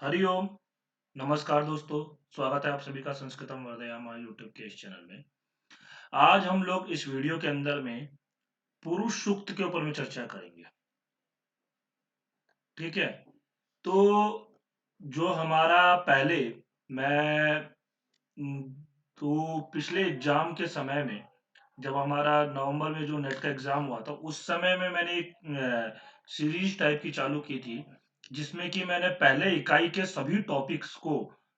हरिओम। नमस्कार दोस्तों। स्वागत है आप सभी का संस्कृतम वर्धयामा यूट्यूब के इस चैनल में। आज हम लोग इस वीडियो के अंदर में पुरुष सूक्त के ऊपर में चर्चा करेंगे। ठीक है। तो जो हमारा पहले मैं उम, तो पिछले एग्जाम के समय में जब हमारा नवंबर में जो नेट का एग्जाम हुआ था उस समय में मैंने एक सीरीज टाइप की चालू की थी जिसमें कि मैंने पहले इकाई के सभी टॉपिक्स को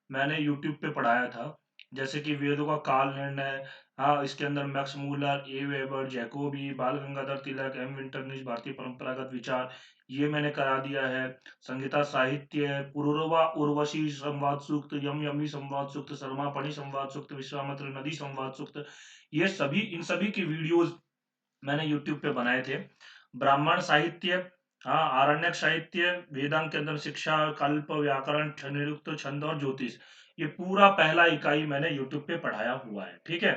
मैंने यूट्यूब पे पढ़ाया था। जैसे कि वेदों का काल निर्णय, हाँ, इसके अंदर मैक्स मूलर, ए वेबर, जैकोबी, बाल गंगाधर तिलक, एम विंटरनिश, भारतीय परंपरागत विचार, ये मैंने करा दिया है। संगीता साहित्य, पुरूरवा उर्वशी संवाद सूक्त, यम यमी संवाद सूक्त, शर्मापणि संवाद सूक्त, विश्वामित्र नदी संवाद सूक्त, ये सभी इन सभी की वीडियोस मैंने यूट्यूब पे बनाए थे। ब्राह्मण साहित्य, हाँ, आरण्यक साहित्य, वेदांत के अंदर शिक्षा, कल्प, व्याकरण, निरुक्त, छंद और ज्योतिष, ये पूरा पहला इकाई मैंने यूट्यूब पे पढ़ाया हुआ है। ठीक है।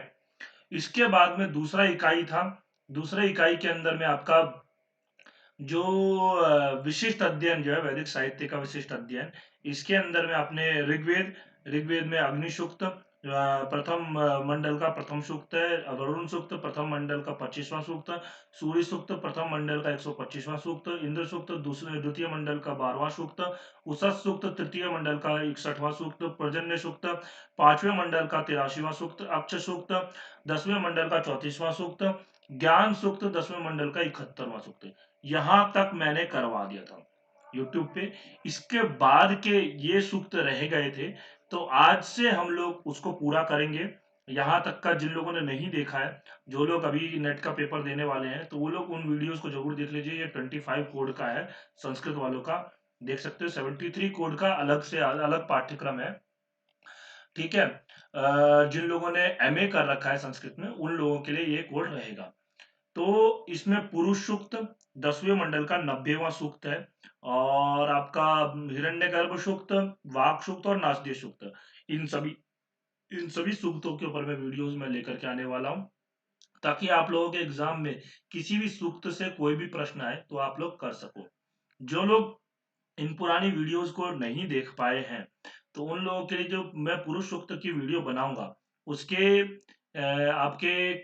इसके बाद में दूसरा इकाई था। दूसरे इकाई के अंदर में आपका जो विशिष्ट अध्ययन जो है वैदिक साहित्य का विशिष्ट अध्ययन, इसके अंदर में आपने ऋग्वेद, ऋग्वेद में अग्नि सूक्त प्रथम मंडल का प्रथम सूक्त है, वरुण सूक्त प्रथम मंडल का 25वां सूक्त, सूर्य सूक्त प्रथम मंडल का 125वां सूक्त, इंद्र सूक्त दूसरे द्वितीय मंडल का 12वां सूक्त, उषस सूक्त तृतीय मंडल का 61वां सूक्त, पर्जन्य सूक्त पांचवें मंडल का 83वां सूक्त, अक्ष सूक्त 10वें मंडल का 34वां सूक्त, ज्ञान सूक्त 10वें मंडल का 71वां सूक्त, यहां तक मैंने करवा दिया था यूट्यूब पे। इसके बाद के ये सूक्त रह गए थे, तो आज से हम लोग उसको पूरा करेंगे। यहाँ तक का जिन लोगों ने नहीं देखा है, जो लोग अभी नेट का पेपर देने वाले हैं, तो वो लोग उन वीडियोस को जरूर देख लीजिए। ये 25 कोड का है, संस्कृत वालों का, देख सकते हो। 73 कोड का अलग से अलग पाठ्यक्रम है। ठीक है। जिन लोगों ने एमए कर रखा है संस्कृत में, उन लोगों के लिए ये कोड रहेगा। तो इसमें पुरुष सूक्त 10वें मंडल का 90वां सूक्त है, और आपका हिरण्यगर्भ सूक्त, वाक सूक्त और नासदीय सूक्त, इन सभी इन सभी सूक्तों के ऊपर मैं वीडियोस में लेकर के आने वाला हूं, ताकि आप लोगों के एग्जाम में किसी भी सूक्त से कोई भी प्रश्न आए तो आप लोग कर सको। जो लोग इन पुरानी वीडियोस को नहीं देख पाए हैं, तो उन लोगों के लिए जो मैं पुरुष सूक्त की वीडियो बनाऊंगा, उसके आपके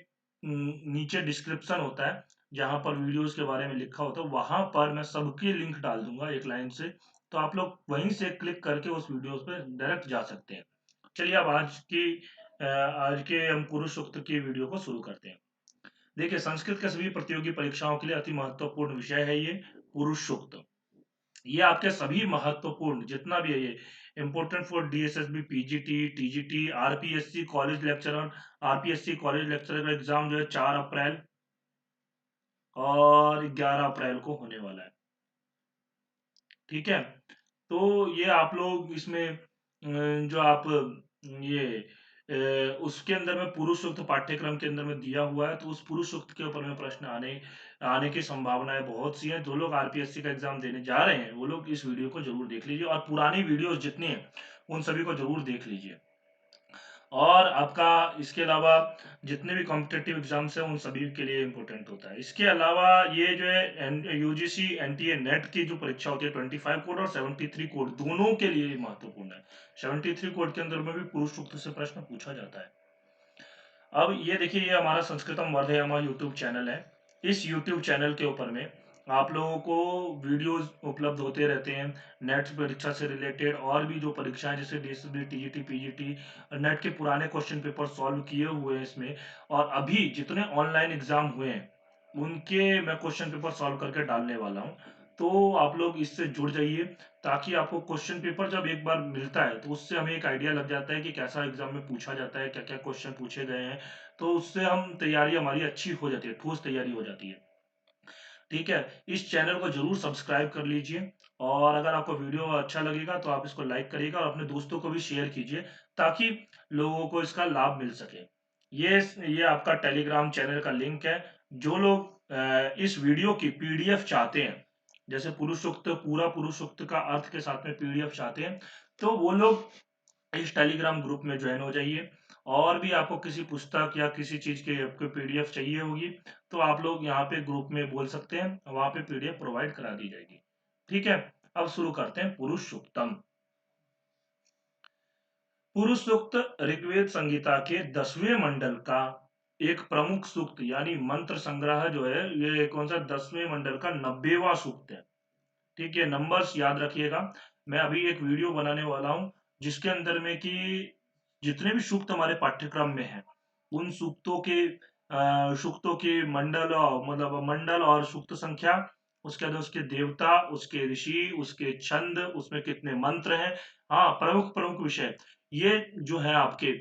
नीचे डिस्क्रिप्शन होता है, जहां पर वीडियोस के बारे में लिखा होता है, वहां पर मैं सबकी लिंक डाल दूंगा एक लाइन से, तो आप लोग वहीं से क्लिक करके उस वीडियोस पे डायरेक्ट जा सकते हैं। चलिए अब आज के हम पुरुष सूक्त की वीडियो को शुरू करते हैं। देखिए, संस्कृत के सभी प्रतियोगी परीक्षाओं के लिए अति महत्वपूर्ण विषय है ये पुरुष सूक्त। ये आपके सभी महत्वपूर्ण जितना भी है ये important for DSSB, PGT, TGT, RPSC college lecturer, RPSC college lecturer का एग्जाम जो है 4 अप्रैल और 11 अप्रैल को होने वाला है। ठीक है। तो ये आप लोग इसमें जो आप ये उसके अंदर में पुरुष सूक्त पाठ्यक्रम के अंदर में दिया हुआ है, तो उस पुरुष सूक्त के ऊपर में प्रश्न आने आने की संभावनाएं बहुत सी हैं। जो लोग आरपीएससी का एग्जाम देने जा रहे हैं वो लोग इस वीडियो को जरूर देख लीजिए, और पुरानी वीडियोस जितनी हैं उन सभी को जरूर देख लीजिए। और आपका इसके अलावा जितने भी कॉम्पिटेटिव एग्जाम्स हैं उन सभी के लिए इम्पोर्टेंट होता है। इसके अलावा ये जो है यूजीसी एनटीए नेट की जो परीक्षा होती है 25 कोड और 73 कोड दोनों के लिए महत्वपूर्ण है। 73 कोड के अंदर में भी पुरुष सूक्त से प्रश्न पूछा जाता है। अब ये देखिए, ये हमारा संस्कृतम वर्धयामा यूट्यूब चैनल है। इस यूट्यूब चैनल के ऊपर में आप लोगों को वीडियोस उपलब्ध होते रहते हैं, नेट परीक्षा से रिलेटेड और भी जो परीक्षाएं जैसे डीएसबी, टीजीटी, पीजीटी, नेट के पुराने क्वेश्चन पेपर सॉल्व किए हुए हैं इसमें, और अभी जितने ऑनलाइन एग्जाम हुए हैं उनके मैं क्वेश्चन पेपर सॉल्व करके डालने वाला हूँ। तो आप लोग इससे जुड़ जाइए, ताकि आपको क्वेश्चन पेपर जब एक बार मिलता है तो उससे हमें एक आइडिया लग जाता है कि कैसा एग्जाम में पूछा जाता है, क्या क्या क्वेश्चन पूछे गए हैं। तो उससे हम तैयारी हमारी अच्छी हो जाती है, ठोस तैयारी हो जाती है। ठीक है। इस चैनल को जरूर सब्सक्राइब कर लीजिए, और अगर आपको वीडियो अच्छा लगेगा तो आप इसको लाइक करिएगा और अपने दोस्तों को भी शेयर कीजिए, ताकि लोगों को इसका लाभ मिल सके। ये आपका टेलीग्राम चैनल का लिंक है। जो लोग इस वीडियो की पीडीएफ चाहते हैं, जैसे पुरुष सूक्त, पूरा पुरुष सूक्त का अर्थ के साथ में पीडीएफ चाहते हैं, तो वो लोग इस टेलीग्राम ग्रुप में ज्वाइन हो जाइए। और भी आपको किसी पुस्तक या किसी चीज के आपको पीडीएफ चाहिए होगी, तो आप लोग यहाँ पे ग्रुप में बोल सकते हैं, वहां पे पीडीएफ प्रोवाइड करा दी जाएगी। ठीक है। अब शुरू करते हैं पुरुष सूक्तम। पुरुष सूक्त ऋग्वेद संहिता के 10वें मंडल का एक प्रमुख सूक्त यानी मंत्र संग्रह जो है, ये कौन सा 10वें मंडल का 90वां सूक्त है। ठीक है, नंबर्स याद रखिएगा। मैं अभी एक वीडियो बनाने वाला हूं जिसके अंदर में कि जितने भी सूक्त हमारे पाठ्यक्रम में हैं उन सूक्तों के मंडल और मतलब मंडल और सूक्त संख्या, उसके बाद उसके देवता, उसके ऋषि, उसके छंद, उसमें कितने मंत्र हैं, हाँ प्रमुख प्रमुख विषय, ये जो है आपके,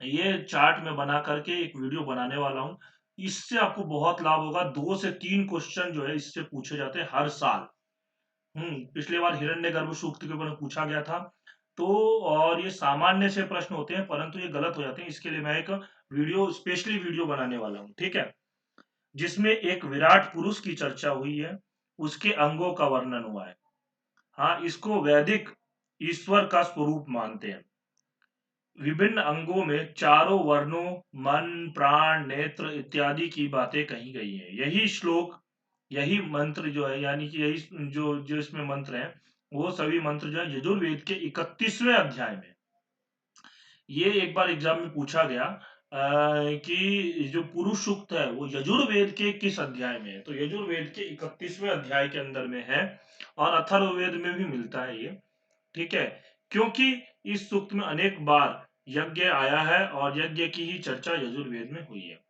ये चार्ट में बना करके एक वीडियो बनाने वाला हूँ। इससे आपको बहुत लाभ होगा। 2 से 3 क्वेश्चन जो है इससे पूछे जाते हैं हर साल। पिछले बार हिरण्यगर्भ सूक्त के ऊपर पूछा गया था। तो और ये सामान्य से प्रश्न होते हैं परंतु ये गलत हो जाते हैं, इसके लिए मैं एक वीडियो स्पेशली वीडियो बनाने वाला हूँ, ठीक है, जिसमें एक विराट पुरुष की चर्चा हुई है, उसके अंगों का वर्णन हुआ है। हाँ, इसको वैदिक ईश्वर का स्वरूप मानते हैं। विभिन्न अंगों में चारों वर्णों, मन, प्राण, नेत्र इत्यादि की बातें कही गई है। यही श्लोक, यही मंत्र जो है, यानी कि यही जो जो इसमें मंत्र हैं, वो सभी मंत्र जो है यजुर्वेद के 31वें अध्याय में। ये एक बार एग्जाम में पूछा गया कि जो पुरुष सूक्त है वो यजुर्वेद के किस अध्याय में है, तो यजुर्वेद के 31वें अध्याय के अंदर में है और अथर्ववेद में भी मिलता है ये। ठीक है, क्योंकि इस सूक्त में अनेक बार यज्ञ आया है और यज्ञ की ही चर्चा यजुर्वेद में हुई है।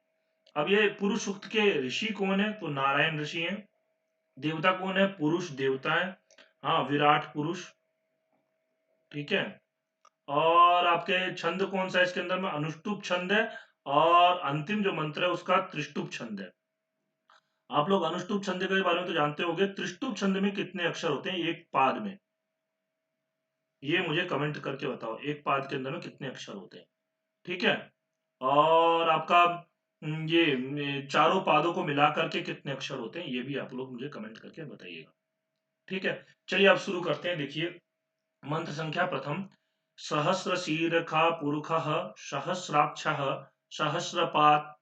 अब ये पुरुष सूक्त के ऋषि कौन है, तो नारायण ऋषि हैं। देवता कौन है, पुरुष देवता है, हाँ विराट पुरुष। ठीक है, और आपके छंद कौन सा है इसके अंदर में, अनुष्टुप छंद है, और अंतिम जो मंत्र है उसका त्रिष्टुप छंद है। आप लोग अनुष्टुप छंद के बारे में तो जानते होंगे, त्रिष्टुप छंद में कितने अक्षर होते हैं एक पाद में, ये मुझे कमेंट करके बताओ, एक पाद के अंदर में कितने अक्षर होते हैं। ठीक है, और आपका ये चारों पादों को मिला करके कितने अक्षर होते हैं, ये भी आप लोग मुझे कमेंट करके बताइएगा। ठीक है, चलिए आप शुरू करते हैं। देखिए, मंत्र संख्या प्रथम, सहस्र शीर्षा पुरुष सहस्राक्ष सहस्रपात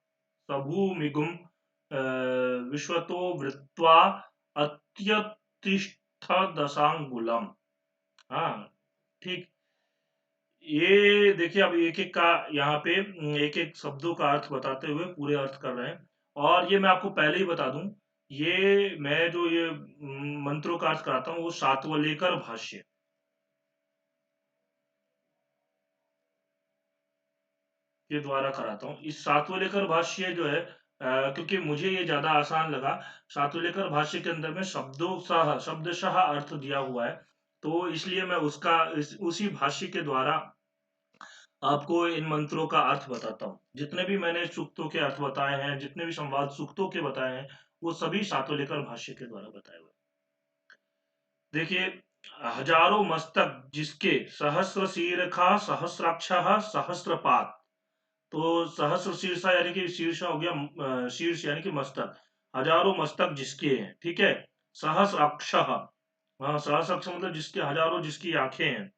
प्रभुमिगुम विश्वतो वृत्वा अत्यतिष्ठ दशांगुलम। हाँ, ठीक। ये देखिए, अब एक एक का यहाँ पे एक एक शब्दों का अर्थ बताते हुए पूरे अर्थ कर रहे हैं। और ये मैं आपको पहले ही बता दूं, ये मैं जो ये मंत्रों का अर्थ कराता हूँ वो सातवलेकर भाष्य के द्वारा कराता हूँ। इस सातवलेकर भाष्य जो है क्योंकि मुझे ये ज्यादा आसान लगा। सातवलेकर भाष्य के अंदर में शब्दशः अर्थ दिया हुआ है, तो इसलिए मैं उसी भाष्य के द्वारा आपको इन मंत्रों का अर्थ बताता हूँ। जितने भी मैंने सूक्तों के अर्थ बताए हैं, जितने भी संवाद सूक्तों के बताए हैं, वो सभी सातोलेकर भाष्य के द्वारा बताए हुए। देखिए, हजारों मस्तक जिसके, सहस्र शीर्षा सहस्राक्ष सहस्रपात। तो सहस्र शीर्षा यानी कि शीर्ष हो गया, शीर्ष यानी कि मस्तक, हजारों मस्तक जिसके हैं। ठीक है, सहस्राक्ष, हाँ सहस्राक्ष मतलब जिसके हजारों, जिसकी आंखें हैं।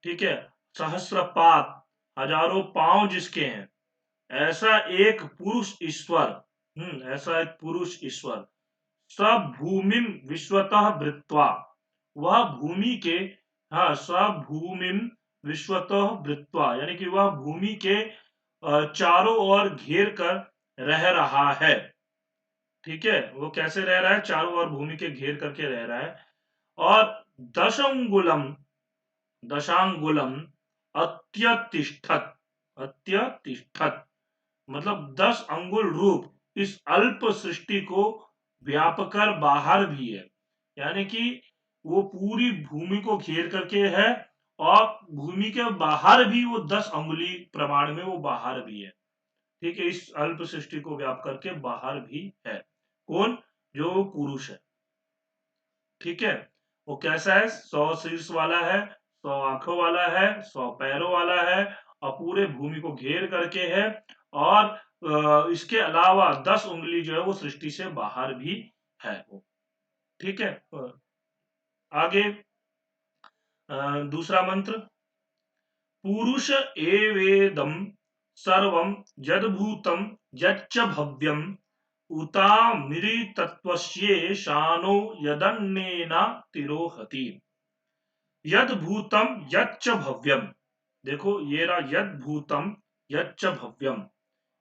ठीक है, सहस्रपात, हजारों पांव जिसके हैं। ऐसा एक पुरुष ईश्वर, ऐसा एक पुरुष ईश्वर, सब भूमि विश्वतः वृत्वा, वह भूमि के, हाँ सब भूमि विश्वतः वृत्वा यानी कि वह भूमि के चारों ओर घेर कर रह रहा है। ठीक है, वो कैसे रह रहा है, चारों ओर भूमि के घेर करके रह रहा है। और दशंगुलम, दशांगुलम अत्यतिष्ठत, अत्यतिष्ठत मतलब 10 अंगुल रूप इस अल्प सृष्टि को व्याप कर बाहर भी है। यानी कि वो पूरी भूमि को घेर करके है और भूमि के बाहर भी वो 10 अंगुली प्रमाण में वो बाहर भी है। ठीक है, इस अल्प सृष्टि को व्याप करके बाहर भी है। कौन, जो पुरुष है। ठीक है, वो कैसा है, 100 शीर्ष वाला है, 100 आंखों वाला है, 100 पैरों वाला है, और पूरे भूमि को घेर करके है। और इसके अलावा 10 उंगली जो है वो सृष्टि से बाहर भी है वो। ठीक है, आगे दूसरा मंत्र, पुरुष एवेदम सर्वम यद्भूतम यच्च भव्यम उतामिरितत्वस्येषानो यदन्नेन तिरोहति। यद्भूतम यच्च भव्यम, देखो ये रहा यद भूतम यच्च भव्यम,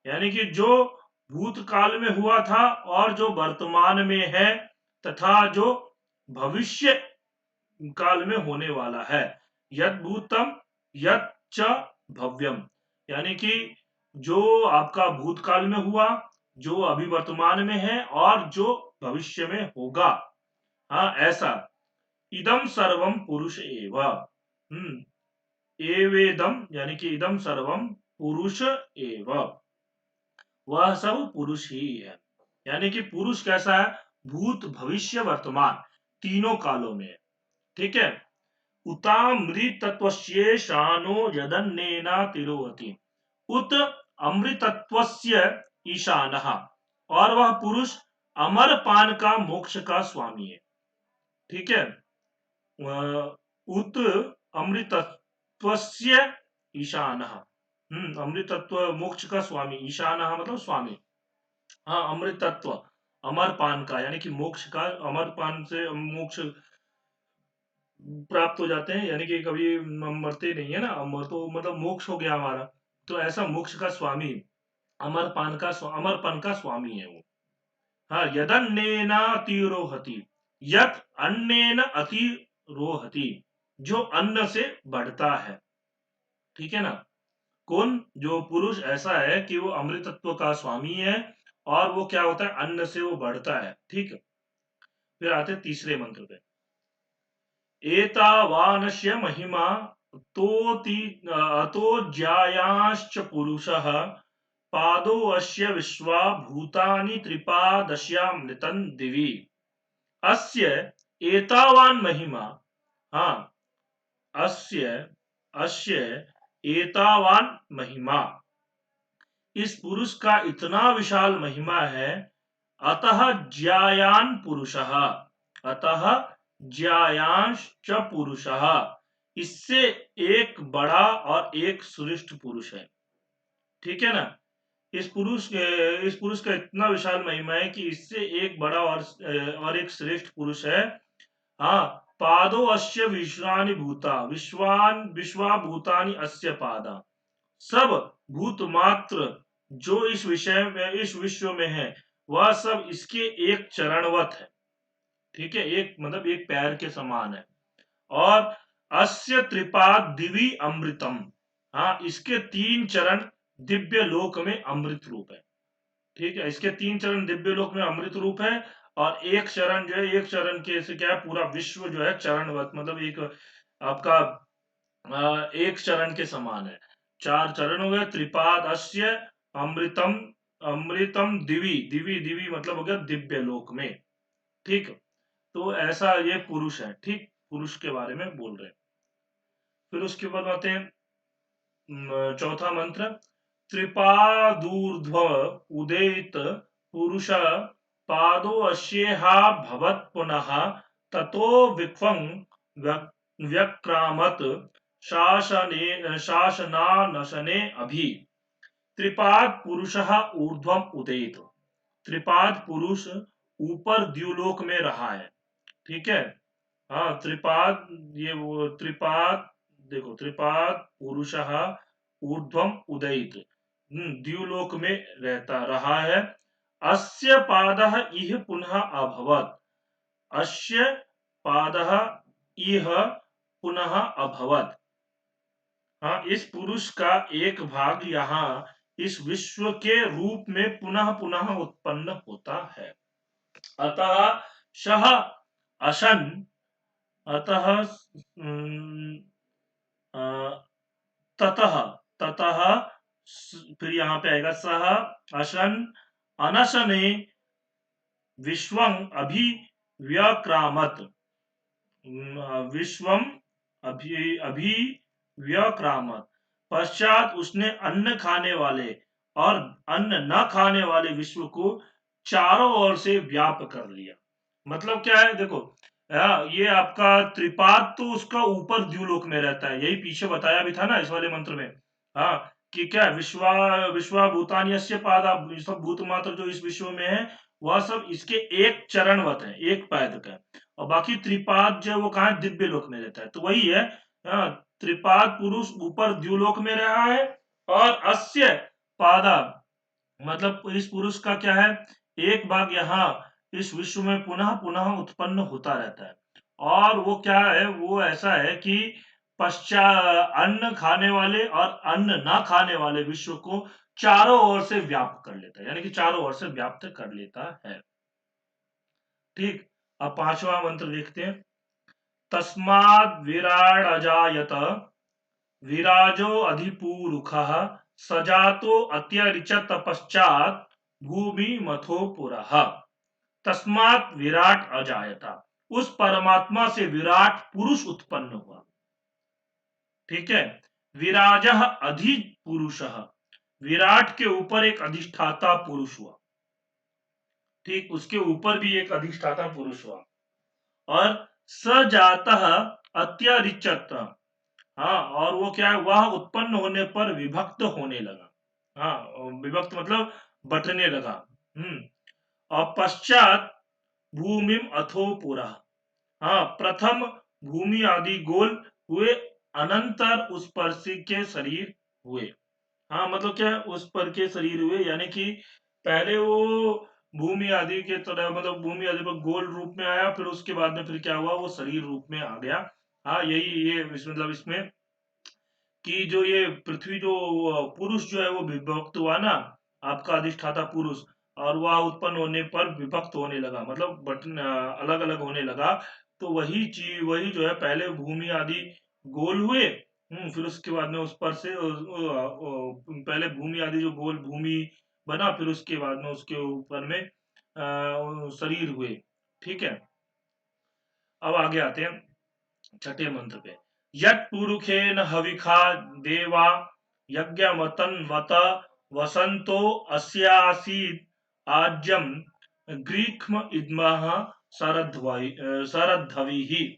यानी कि जो भूतकाल में हुआ था और जो वर्तमान में है तथा जो भविष्य काल में होने वाला है। यद भूतम यद च भव्यम, यानी कि जो आपका भूतकाल में हुआ, जो अभी वर्तमान में है और जो भविष्य में होगा। हाँ ऐसा। इदम सर्वम पुरुष एव। एवेदम, यानी कि इदम सर्वम पुरुष एव, वह सब पुरुष ही है। यानी कि पुरुष कैसा है, भूत भविष्य वर्तमान तीनों कालों में है। ठीक है। उतामृतत्वस्येषानो यदन्नेना तिरोहति। उत अमृतत्वस्य ईशानः, और वह पुरुष अमर पान का मोक्ष का स्वामी है। ठीक है। उत अमृतत्वस्य ईशानः, अमृतत्व मोक्ष का स्वामी, ईशानः मतलब स्वामी। हाँ अमृतत्व, अमर पान का, यानी कि मोक्ष का, अमर पान से मोक्ष प्राप्त हो जाते हैं, यानी कि कभी मरते नहीं है ना, तो मतलब मोक्ष हो गया हमारा। तो ऐसा मोक्ष का स्वामी, अमरपन का स्वामी है वो। हाँ यदन्नेन अतिरोहति, यत अन्नेन अतिरोहति, जो अन्न से बढ़ता है। ठीक है ना। कौन, जो पुरुष ऐसा है कि वो अमृतत्व का स्वामी है और वो क्या होता है, अन्न से वो बढ़ता है। ठीक है। फिर आते तीसरे मंत्र पे। एतावानस्य महिमा तोति अतो ज्यायांश्च पुरुषः पादो अस्य विश्वा भूतानि त्रिपादस्यामृतं दिवि। अस्य एतावान महिमा, हाँ अस्य अस्य एतावान महिमा, इस पुरुष का इतना विशाल महिमा है। अतः ज्यायान पुरुषः, अतः ज्यायांश पुरुषः, इससे एक बड़ा और एक श्रेष्ठ पुरुष है। ठीक है ना। इस पुरुष का इतना विशाल महिमा है कि इससे एक बड़ा और एक श्रेष्ठ पुरुष है। हाँ पादो अस्य विश्वानि भूता, विश्वा भूतानि अस्य पादा, सब भूत मात्र जो इस विषय में, इस विश्व में है, वह सब इसके एक चरणवत है। ठीक है। एक मतलब एक पैर के समान है। और अस्य त्रिपाद दिवी अमृतम, हाँ इसके तीन चरण दिव्य लोक में अमृत रूप है। ठीक है। इसके तीन चरण दिव्य लोक में अमृत रूप है। और एक चरण जो है, एक चरण के से क्या है, पूरा विश्व जो है चरणवत, मतलब एक आपका एक चरण के समान है। चार चरण हो गए। त्रिपाद अस्य अमृतम, अमृतम दिवी, दिवी दिवी मतलब हो गया दिव्य लोक में। ठीक। तो ऐसा ये पुरुष है। ठीक, पुरुष के बारे में बोल रहे हैं। फिर उसके बाद आते हैं चौथा मंत्र। त्रिपादूर्ध्व उदेत पुरुष पादो अस्येहा भवत् पुनः ततो विक्वं व्यक्रामत शासने शासनानशने अभि। त्रिपाद पुरुषः ऊर्ध्वम उदेत, त्रिपाद पुरुष ऊपर द्युलोक में रहा है। ठीक है। हाँ त्रिपाद, ये वो त्रिपाद, देखो त्रिपाद पुरुषः ऊर्ध्वम उदयित, द्युलोक में रहता रहा है। अस्य पादः इह पुनः अभवत्, अस्य पादः इह पुनः अभवत्। हाँ इस पुरुष का एक भाग यहाँ इस विश्व के रूप में पुनः पुनः उत्पन्न होता है। अतः सह अशन, अतः ततः, ततः फिर यहाँ पे आएगा सह अशन अनशने विश्वं अभिव्यक्रामत, विश्वम अभिव्यक्रामत, पश्चात उसने अन्न खाने वाले और अन्न न खाने वाले विश्व को चारों ओर से व्याप्त कर लिया। मतलब क्या है देखो, ये आपका त्रिपाद तो उसका ऊपर द्युलोक में रहता है, यही पीछे बताया भी था ना इस वाले मंत्र में। हाँ कि क्या विश्वा भूतानि यस्य पादा, सब भूत मात्र जो इस विश्व में है वह सब इसके एक चरणवत है, एक पैद का। और बाकी त्रिपाद जो वो कहा दिव्य लोक में रहता है। तो वही है हाँ, त्रिपाद पुरुष ऊपर द्युलोक में रहा है, और अस्य पादा मतलब इस पुरुष का क्या है, एक भाग यहाँ इस विश्व में पुनः पुनः उत्पन्न होता रहता है। और वो क्या है, वो ऐसा है कि पश्चात अन्न खाने वाले और अन्न ना खाने वाले विश्व को चारों ओर से व्याप्त कर लेता है, यानी कि चारों ओर से व्याप्त कर लेता है। ठीक। अब पांचवा मंत्र देखते हैं। तस्माद् विराड अजायत विराजो अधिपूरुखः सजातो अत्यरिचत पश्चात भूमि मथो पुरः। तस्मात् विराट अजायता, उस परमात्मा से विराट पुरुष उत्पन्न हुआ। ठीक है। विराजः अधि पुरुष, विराट के ऊपर एक अधिष्ठाता पुरुष हुआ। ठीक, उसके ऊपर भी एक अधिष्ठाता पुरुष हुआ। और सजातः अत्यरिचत, हाँ, और वो क्या है, वह उत्पन्न होने पर विभक्त होने लगा। हाँ, विभक्त मतलब बंटने लगा। और पश्चात भूमिम अथो पुरा, हाँ, प्रथम भूमि आदि गोल हुए, अनंतर उस पर के शरीर हुए। हाँ, मतलब क्या, उस पर के शरीर हुए, यानी कि पहले वो भूमि आदि के तरह, मतलब भूमि आदि पर गोल रूप में आया, फिर उसके बाद में फिर क्या हुआ, वो शरीर रूप में आ गया। हाँ, यही ये मतलब इसमें कि जो ये पृथ्वी जो पुरुष जो है वो विभक्त हुआ ना, आपका अधिष्ठाता पुरुष, और वह उत्पन्न होने पर विभक्त होने लगा, मतलब बटन अलग अलग होने लगा। तो वही चीज, वही जो है, पहले भूमि आदि गोल हुए, फिर उसके बाद में उस पर से पहले भूमि आदि जो गोल भूमि बना, फिर उसके बाद में उसके ऊपर में शरीर हुए। ठीक है। अब आगे आते हैं छठे मंत्र पे। यत् पुरुखेन हविखा देवा यज्ञमतन्वत वसंतो अस्यासीत् आज्यम ग्रीक्म इद्मः शरद्धविः।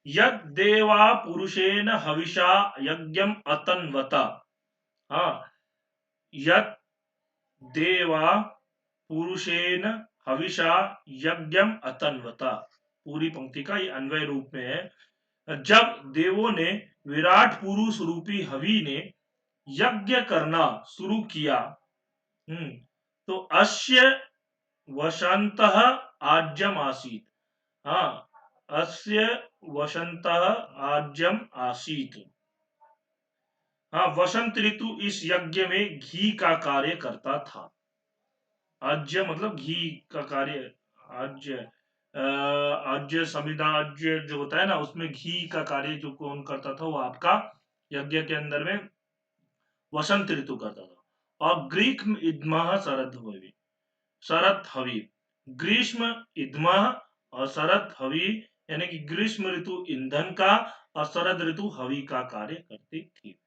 यत् देवा पुरुषेन हविषा यज्ञम अतन्वत, हाँ, यत् देवा पुरुषेन हविषा यज्ञम अतन्वता, पूरी पंक्ति का ये अन्वय रूप में है। जब देवों ने विराट पुरुष रूपी हवि ने यज्ञ करना शुरू किया, तो अस्य वसंतः आज्यम आसीत, हाँ, अस्य वसंतः आज्यम आसीत, हाँ, वसंत ऋतु इस यज्ञ में घी का कार्य करता था। आज्य मतलब घी का कार्य, आज्य आज्य समिधा आज्य जो होता है ना, उसमें घी का कार्य जो कौन करता था, वो आपका यज्ञ के अंदर में वसंत ऋतु करता था। और ग्रीष्म इद्मः शरद हवि, शरद हवि, ग्रीष्म इद्मः और शरद हवि, यानी कि ग्रीष्म ऋतु ईंधन का और शरद ऋतु हवि का कार्य करती थी,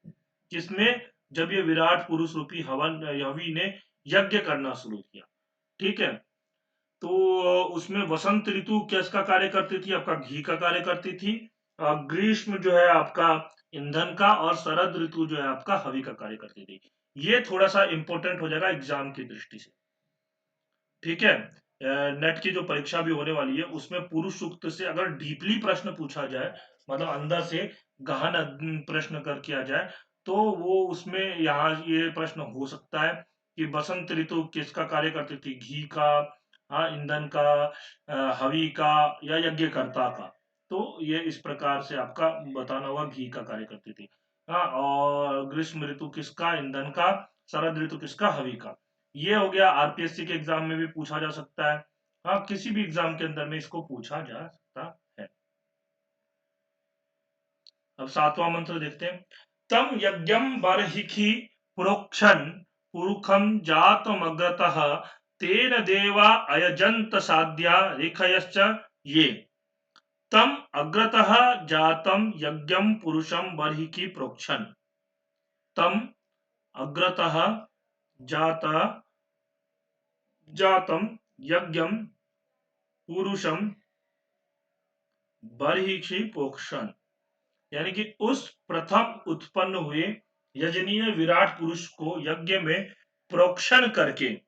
जिसमें जब ये विराट पुरुष रूपी हवन हवि ने यज्ञ करना शुरू किया। ठीक है। तो उसमें वसंत ऋतु किसका कार्य करती थी, आपका घी का कार्य करती थी। ग्रीष्म जो है आपका ईंधन का, और शरद ऋतु जो है आपका हवि का कार्य करती थी। ये थोड़ा सा इंपॉर्टेंट हो जाएगा एग्जाम की दृष्टि से। ठीक है। नेट की जो परीक्षा भी होने वाली है, उसमें पुरुष सूक्त से अगर डीपली प्रश्न पूछा जाए, मतलब अंदर से गहन प्रश्न कर किया जाए, तो वो उसमें यहाँ ये प्रश्न हो सकता है कि बसंत ऋतु किसका कार्य करती थी, घी का, हाँ, ईंधन का, हवि का, या यज्ञकर्ता का। तो ये इस प्रकार से आपका बताना होगा, घी का कार्य करती थी, हाँ, और ग्रीष्म ऋतु किसका, ईंधन का, शरद ऋतु किसका, हवि का। ये हो गया, आरपीएससी के एग्जाम में भी पूछा जा सकता है। हाँ, किसी भी एग्जाम के अंदर में इसको पूछा जा सकता है। अब सातवां मंत्र देखते हैं। तम यज्ञम बर्हिखि प्रोक्षण पुरुखम जातमग्रतः तेन देवा अयजंत साध्या रेखयश्च ये। तम अग्रतः जातम यज्ञम पुरुषम बर्हिखि प्रोक्षण, तम अग्रतः जाता जातम यज्ञम पुरुषम बर्हिषि पोषण, यानी कि उस प्रथम उत्पन्न हुए यजनीय विराट पुरुष को यज्ञ में प्रोक्षण करके,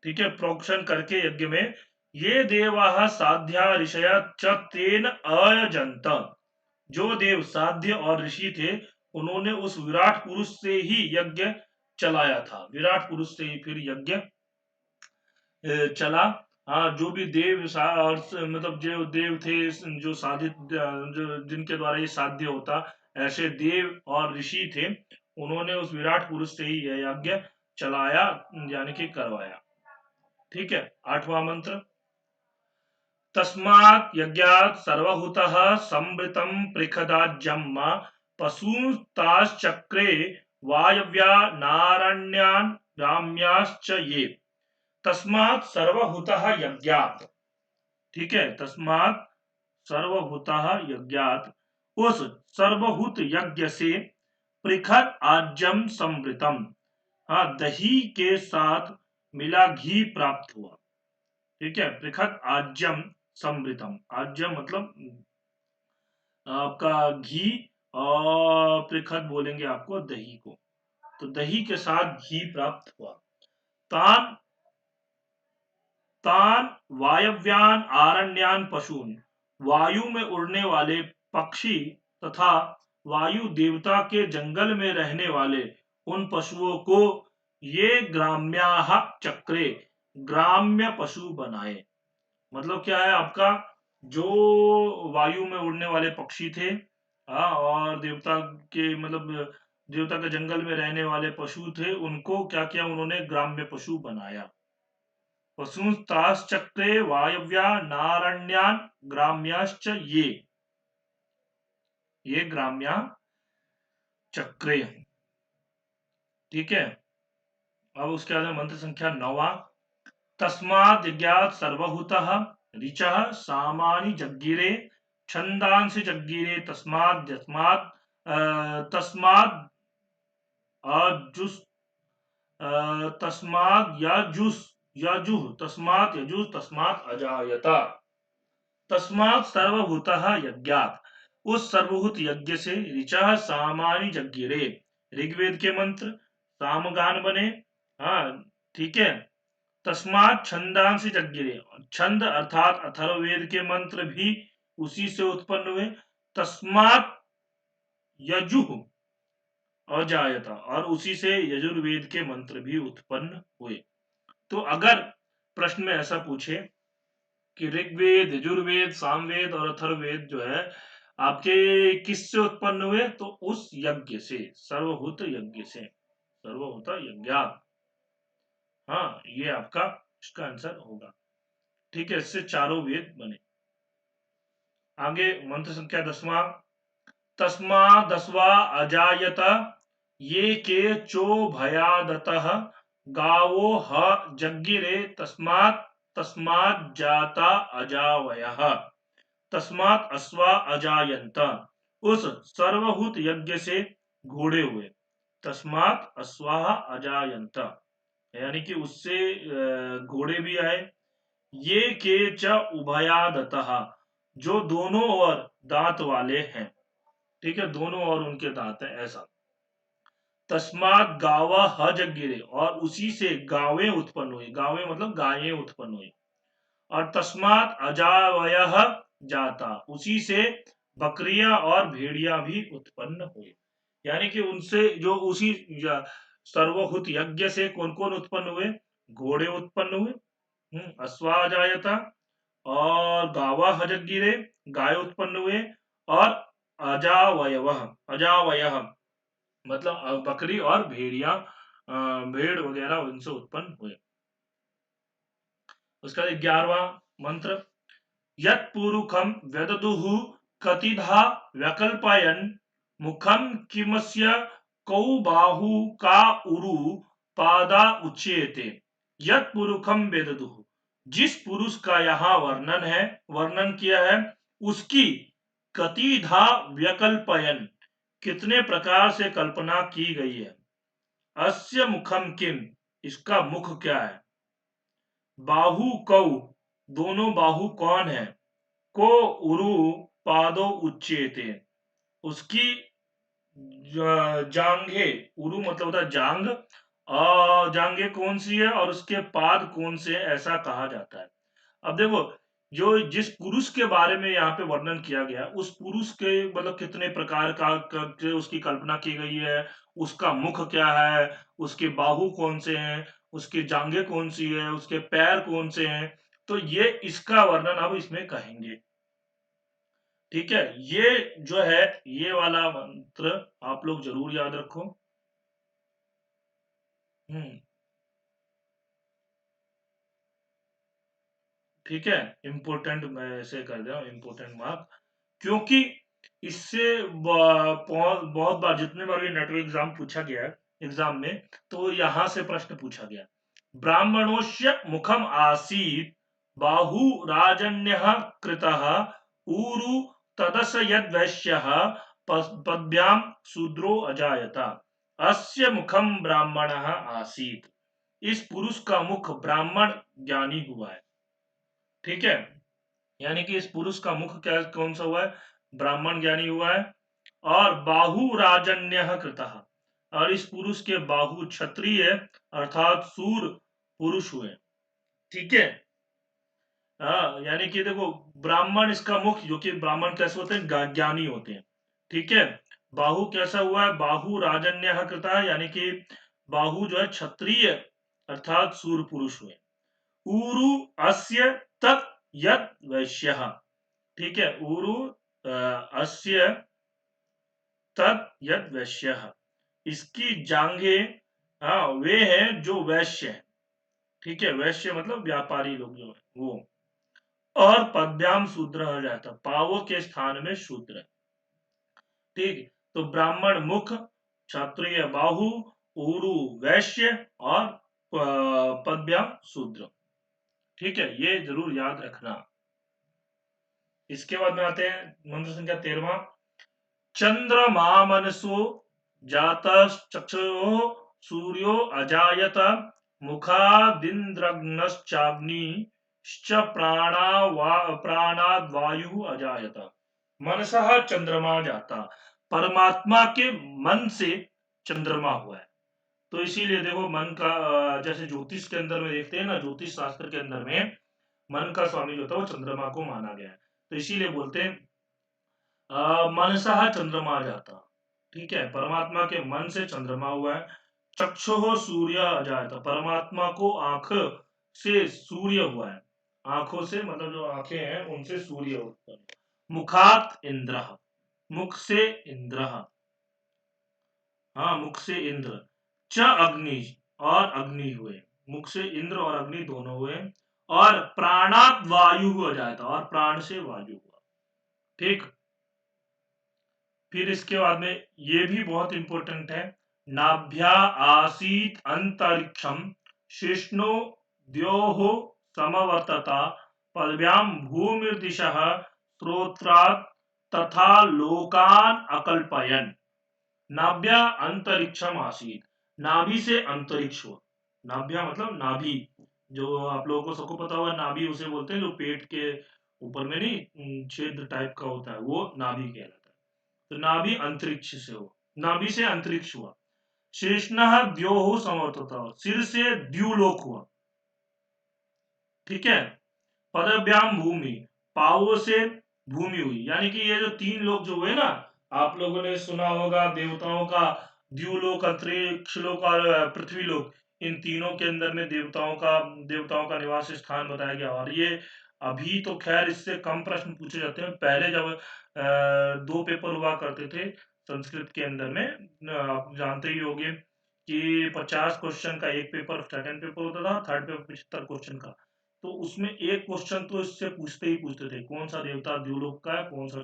ठीक है, प्रोक्षण करके यज्ञ में, ये देवा साध्या ऋषया च तेन अयजंत, जो देव साध्य और ऋषि थे उन्होंने उस विराट पुरुष से ही यज्ञ चलाया था। विराट पुरुष से ही फिर यज्ञ चला। हाँ, जो भी देव और मतलब जो देव थे जो साधित जो जिनके द्वारा ये साध्य होता, ऐसे देव और ऋषि थे, उन्होंने उस विराट पुरुष से ही यह यज्ञ चलाया, यानी कि करवाया। ठीक है, 8वां मंत्र। तस्मात् यज्ञात् सर्वहुतः संवृतं पृखदाज्यम् पशूंस्ताश्चक्रे वायव्या नारण्यान् राम्याश्च ये। तस्मात् सर्वहुतः यज्ञात्, ठीक है, तस्मात् सर्वहुतः यज्ञात्, उस सर्वहुत यज्ञ से पृखद आज्यम समृतम, हाँ, दही के साथ मिला घी प्राप्त हुआ। ठीक है, पृखद आज्यम समृतम, आज्यम मतलब आपका घी, और पृखद बोलेंगे आपको दही को, तो दही के साथ घी प्राप्त हुआ। तान तान वायव्यान आरण्यान पशून, वायु में उड़ने वाले पक्षी तथा वायु देवता के जंगल में रहने वाले उन पशुओं को ये ग्राम्याः चक्रे, ग्राम्य पशु बनाए। मतलब क्या है आपका, जो वायु में उड़ने वाले पक्षी थे, हाँ, और देवता के मतलब देवता के जंगल में रहने वाले पशु थे, उनको क्या किया उन्होंने, ग्राम्य पशु बनाया। पशुंस्ताश्चक्रे वायव्या नारण्यान ग्राम्याश्च ये ग्राम्या चक्रे। ठीक है, अब उसके बाद मंत्र संख्या 9। तस्माद् यज्ञात् सर्वहुतः ऋचः सामानि जज्ञिरे छन्दांसि जज्ञिरे तस्माद् यस्मात् तस्माद् अजुस् तस्माद् यजुः तस्मात् यजुः तस्मात् अजायत। तस्मात् सर्वभूतः यज्ञात्, उस सर्वभूत यज्ञ से ऋचः सामानि जज्ञिरे, ऋग्वेद के मंत्र सामगान बने। हाँ, ठीक है। तस्मात् छंदांसि जज्ञिरे, छंद अर्थात अथर्ववेद के मंत्र भी उसी से उत्पन्न हुए। तस्मात् यजुः अजायता, और उसी से यजुर्वेद के मंत्र भी उत्पन्न हुए। तो अगर प्रश्न में ऐसा पूछे कि ऋग्वेद, यजुर्वेद, सामवेद और अथर्ववेद जो है आपके किससे उत्पन्न हुए, तो उस यज्ञ से, सर्वभूत यज्ञ से, सर्वभूत यज्ञात्। हाँ, ये आपका इसका आंसर होगा। ठीक है, इससे चारों वेद बने। आगे मंत्र संख्या 10वां। तस्मा 10वां अजायत ये के चो भयादतः गावो ह जज्ञिरे तस्मात् तस्मात् जाता अजावयः। तस्मात् अश्वा अजायंत, उस सर्वभूत यज्ञ से घोड़े हुए। तस्मात् अश्वा अजायंत, यानी कि उससे घोड़े भी आए। ये के च उभयादतः, जो दोनों ओर दांत वाले हैं। ठीक है, दोनों ओर उनके दांत है, ऐसा। तस्मात् गावा ह जज्ञिरे, और उसी से गावें उत्पन्न हुई, गावें मतलब गायें उत्पन्न हुई। और तस्मात् अजावयः जाता, उसी से बकरियां और भेड़िया भी उत्पन्न हुई। यानी कि उनसे जो उसी सर्वहुत यज्ञ से कौन कौन उत्पन्न हुए, घोड़े उत्पन्न हुए, अश्वाजायता, और गावा हजगिरे, गाय उत्पन्न हुए, और अजावयव, अजावय मतलब बकरी और भेड़िया, भेड़ वगैरह उनसे उत्पन्न हुए। उसका 11वां मंत्र। यत् पुरुखम व्यददुः कतिधा व्यकल्पयन् मुखम किमस्य कौ बाहु का उरु पादा उच्येते। यत् पुरुखम वेददुः, जिस पुरुष का यहाँ वर्णन है, वर्णन किया है, उसकी कतिधा व्यकल्पयन, कितने प्रकार से कल्पना की गई है। अस्य मुखम किम, इसका मुख क्या है। बाहु कौ, दोनों बाहु कौन है। को उरु पादो उच्चेते, उसकी जांघे, उरु मतलब होता है जांग, और जांघे कौन सी है और उसके पाद कौन से है, ऐसा कहा जाता है। अब देखो, जो जिस पुरुष के बारे में यहाँ पे वर्णन किया गया, उस पुरुष के मतलब कितने प्रकार का उसकी कल्पना की गई है, उसका मुख क्या है, उसके बाहु कौन से हैं, उसकी जांघें कौन सी है, उसके पैर कौन से हैं, तो ये इसका वर्णन अब इसमें कहेंगे। ठीक है, ये जो है ये वाला मंत्र आप लोग जरूर याद रखो। हम्म। ठीक है, इम्पोर्टेंट मैं ऐसे कर दे रहा हूँ, इम्पोर्टेंट मार्क, क्योंकि इससे बहुत बार जितने बार भी नेटवर्क एग्जाम पूछा गया है एग्जाम में, तो यहाँ से प्रश्न पूछा गया। ब्राह्मणोस्य मुखम आसीत बाहु राजन्य कृतः ऊरु तदस यद वैश्य पद्भ्याम शूद्रो अजायता अस्य मुखम ब्राह्मण आसीत। इस पुरुष का मुख ब्राह्मण ज्ञानी हुआ है। ठीक है, यानी कि इस पुरुष का मुख क्या कौन सा हुआ है, ब्राह्मण ज्ञानी हुआ है। और बाहु राजन्य कृतः, और इस पुरुष के बाहु क्षत्रिय अर्थात सूर पुरुष हुए। ठीक है, हाँ, यानी कि देखो ब्राह्मण इसका मुख, जो कि ब्राह्मण कैसे होते हैं, ज्ञानी होते हैं। ठीक है, बाहु कैसा हुआ है, बाहु राजन्य कृतः, यानी कि बाहु जो है क्षत्रिय अर्थात सूर पुरुष हुए। ऊरु अस्य तत् यद वैश्य। ठीक है, ऊरु अस्य तत् यद वैश्य, इसकी जांघे, हाँ वे हैं जो वैश्य है। ठीक है, वैश्य मतलब व्यापारी लोग जो है वो। और पद्भ्याम शूद्र हो जाता, पावों के स्थान में शूद्र। ठीक, तो ब्राह्मण मुख, क्षत्रिय बाहु, ऊरु वैश्य और पद्भ्याम शूद्र। ठीक है, ये जरूर याद रखना। इसके बाद में आते हैं मंत्र संख्या 13वां। चंद्रमा मनसो जातश्चक्षुः सूर्यो अजायत मुखादिन्द्रग्नश्चाग्निश्च प्राणाद्वायुः अजायत। मनसः चंद्रमा जाता, परमात्मा के मन से चंद्रमा हुआ है। तो इसीलिए देखो मन का जैसे ज्योतिष के अंदर में देखते हैं ना, ज्योतिष शास्त्र के अंदर में मन का स्वामी जो होता है वो चंद्रमा को माना गया है। तो इसीलिए बोलते हैं मनसः चंद्रमा जाता। ठीक है, परमात्मा के मन से चंद्रमा हुआ है। चक्षुः सूर्य जाता, परमात्मा को आंख से सूर्य हुआ है। आंखों से मतलब जो आंखें हैं उनसे सूर्य होता है। मुखात इंद्र, मुख से इंद्र, हाँ मुख से इंद्र। च अग्नि, और अग्नि हुए, मुख से इंद्र और अग्नि दोनों हुए। और प्राणात वायु हो जाता, और प्राण से वायु हुआ। ठीक, फिर इसके बाद में ये भी बहुत इंपॉर्टेंट है। नाभ्या आसीत अंतरिक्षम शिष्णु द्योः समवर्तता पदव्याम भूमिर्दिशः स्रोत्रात् तथा लोकान अकल्पयन। नाभ्या अंतरिक्षम आसीत, नाभि से अंतरिक्ष हुआ। नाभ्या मतलब नाभि, जो आप लोगों को सबको पता होगा, नाभि उसे बोलते हैं जो पेट के ऊपर में नहीं छेद टाइप का होता है, वो नाभि कहलाता है। तो नाभि अंतरिक्ष से हो, नाभि से अंतरिक्ष हुआ। शेषनाह द्योह समवर्तता, सिर से द्यूलोक हुआ। ठीक है, पदभ्याम भूमि, पावों से भूमि हुई। यानी कि ये जो तीन लोग जो हुए ना, आप लोगों ने सुना होगा देवताओं का द्यूलोक, अंतरिक्ष लोक और पृथ्वी लोक। इन तीनों के अंदर में देवताओं का निवास स्थान बताया गया। और ये अभी तो खैर इससे कम प्रश्न पूछे जाते हैं, पहले जब दो पेपर हुआ करते थे संस्कृत के अंदर में, आप जानते ही होंगे कि 50 क्वेश्चन का एक पेपर, सेकंड पेपर होता था, थर्ड पेपर 75 क्वेश्चन का। तो उसमें एक क्वेश्चन तो इससे पूछते ही पूछते थे, कौन सा देवता द्यूलोक का है, कौन सा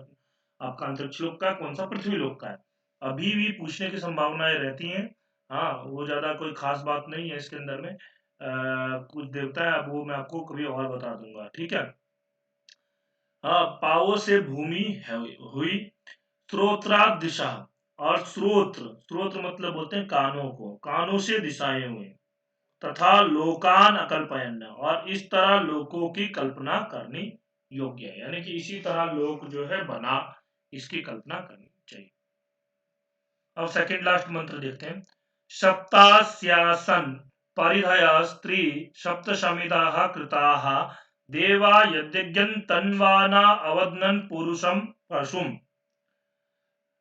आपका अंतरिक्ष लोक का है, कौन सा पृथ्वी लोक का है। अभी भी पूछने की संभावनाएं रहती हैं। हाँ, वो ज्यादा कोई खास बात नहीं है इसके अंदर में। कुछ देवता है, वो मैं आपको कभी और बता दूंगा। ठीक है, हाँ, पावों से भूमि हुई। स्रोत्रात दिशा, और स्रोत्र, स्रोत्र मतलब बोलते हैं कानों को, कानों से दिशाएं हुई। तथा लोकान अकल्पयन, और इस तरह लोकों की कल्पना करनी योग्य है। यानी कि इसी तरह लोक जो है बना, इसकी कल्पना करनी चाहिए। अब सेकंड लास्ट मंत्र देखते हैं। सप्तास्यासन परिधय स्त्री सप्तशमिदाः कृताः देवा यज्ञं तन्वाना अवदनन पुरुषम पशुम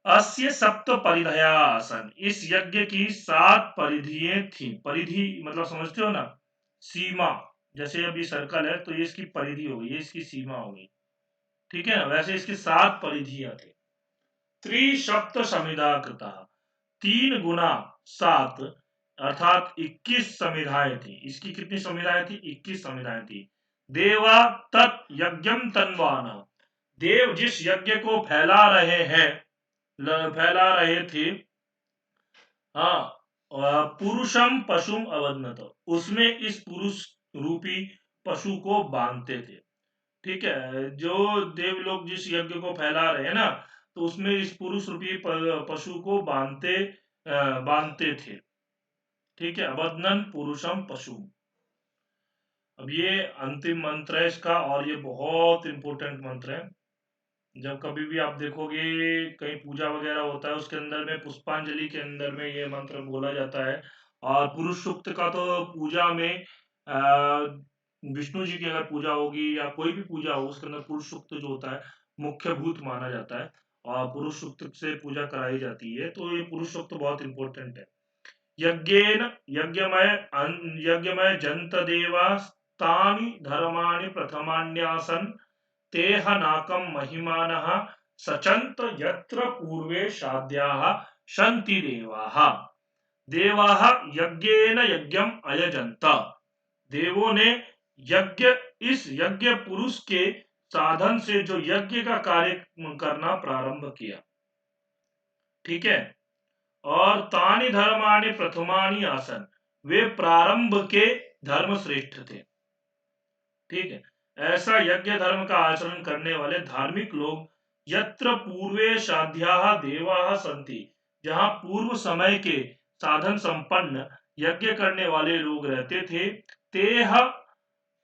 अस्य सप्त परिधया आसन। इस यज्ञ की 7 परिधियां थी। परिधि मतलब समझते हो ना, सीमा। जैसे अभी सर्कल है तो ये इसकी परिधि हो गई, ये इसकी सीमा हो गई, ठीक है ना। वैसे इसकी 7 परिधियां थी। त्रिशप्त समिधा कृता, 3 गुना 7 अर्थात 21 समिधाएं थी। इसकी कितनी समिधाएं थी? 21 समिधाएं थी। देवा तत् यज्ञम तन्वाना, देव जिस यज्ञ को फैला रहे थे, हाँ, पुरुषम पशुम अवदनत, उसमें इस पुरुष रूपी पशु को बांधते थे। ठीक है, जो देव लोग जिस यज्ञ को फैला रहे हैं ना, तो उसमें इस पुरुष रूपी पशु को बांधते थे। ठीक है, अवदनन पुरुषम पशु। अब ये अंतिम मंत्र है इसका, और ये बहुत इंपॉर्टेंट मंत्र है। जब कभी भी आप देखोगे कहीं पूजा वगैरह होता है, उसके अंदर में पुष्पांजलि के अंदर में ये मंत्र बोला जाता है। और पुरुष सूक्त का तो पूजा में विष्णु जी की अगर पूजा होगी या कोई भी पूजा हो, उसके अंदर पुरुष सूक्त जो होता है मुख्य भूत माना जाता है, और पुरुष सूक्त से पूजा कराई जाती है। तो ये पुरुष सूक्त बहुत इंपॉर्टेंट है। यज्ञेन यज्ञमय जंत देवा तानि धर्माणि प्रथमान्यासन तेह नाकम महिमानः सचंत यत्र पूर्वे शाद्याः शन्ति देवाः। देवाः यज्ञेन यज्ञम अयजंत, देवों ने यज्ञ इस यज्ञ पुरुष के साधन से जो यज्ञ का कार्य करना प्रारंभ किया। ठीक है, और तानि धर्मानि प्रथमानि आसन, वे प्रारंभ के धर्म श्रेष्ठ थे। ठीक है, ऐसा यज्ञ धर्म का आचरण करने वाले धार्मिक लोग यत्र पूर्वे साध्याः देवाः संति, जहां पूर्व समय के साधन संपन्न यज्ञ करने वाले लोग रहते थे, तेह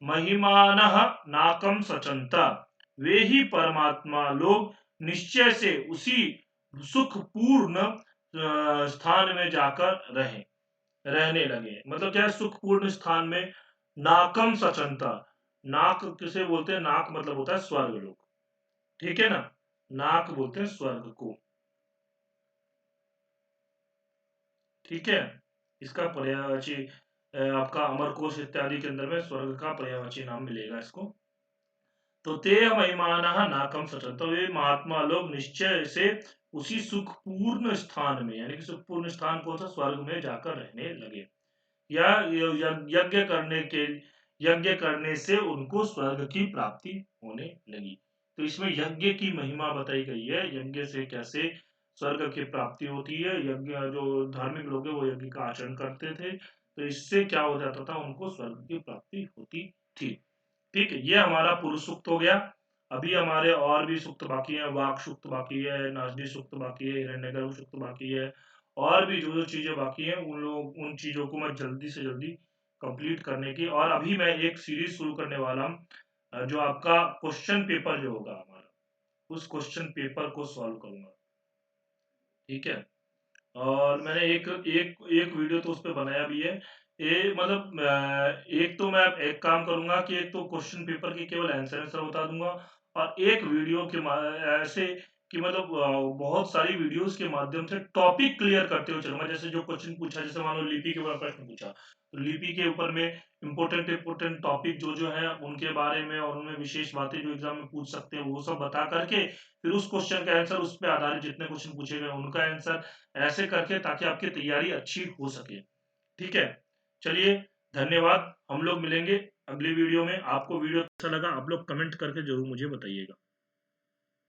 महिमानः नाकम सचंता, वे ही परमात्मा लोग निश्चय से उसी सुखपूर्ण स्थान में जाकर रहने लगे। मतलब क्या है, सुखपूर्ण स्थान में नाकम सचंता। नाक किसे बोलते हैं? नाक मतलब होता है स्वर्ग लोक, ठीक है ना। नाक बोलते हैं स्वर्ग को, ठीक है। इसका पर्यायवाची आपका अमरकोश इत्यादि के अंदर में स्वर्ग का पर्यायवाची नाम मिलेगा इसको। तो ते महिमान नाकम सचन, तो वे महात्मा लोग निश्चय से उसी सुखपूर्ण स्थान में, यानी कि सुखपूर्ण स्थान कौन सा? स्वर्ग में जाकर रहने लगे। या यज्ञ करने से उनको स्वर्ग की प्राप्ति होने लगी। तो इसमें यज्ञ की महिमा बताई गई है, यज्ञ से कैसे स्वर्ग की प्राप्ति होती है। यज्ञ जो धार्मिक लोग हैं वो यज्ञ का आचरण करते थे, तो इससे क्या हो जाता था? उनको स्वर्ग की प्राप्ति होती थी। ठीक है, ये हमारा पुरुष सूक्त हो गया। अभी हमारे और भी सूक्त बाकी है, वाक सूक्त बाकी है, नासदी सूक्त बाकी है, हिरण्यगर्भ सूक्त बाकी है, और भी जो जो चीजें बाकी है उन चीजों को मैं जल्दी से जल्दी कंप्लीट करने की, और अभी मैं एक सीरीज शुरू करने वाला हूँ जो आपका क्वेश्चन पेपर जो होगा हमारा, उस क्वेश्चन पेपर को सॉल्व करूंगा। ठीक है, और मैंने एक एक एक वीडियो तो उस पर बनाया भी है। ये मतलब एक तो मैं एक काम करूंगा कि एक तो क्वेश्चन पेपर के केवल आंसर बता दूंगा, और एक वीडियो के ऐसे कि मतलब बहुत सारी वीडियोस के माध्यम से टॉपिक क्लियर करते हुए चलूंगा। जैसे जो क्वेश्चन पूछा, जैसे मान लो लिपि के ऊपर प्रश्न पूछा, तो लिपि के ऊपर में इंपॉर्टेंट टॉपिक जो जो है उनके बारे में, और उनमें विशेष बातें जो एग्जाम में पूछ सकते हैं वो सब बता करके, फिर उस क्वेश्चन का आंसर, उस पर आधारित जितने क्वेश्चन पूछे गए उनका आंसर, ऐसे करके ताकि आपकी तैयारी अच्छी हो सके। ठीक है, चलिए, धन्यवाद। हम लोग मिलेंगे अगली वीडियो में। आपको वीडियो अच्छा लगा आप लोग कमेंट करके जरूर मुझे बताइएगा।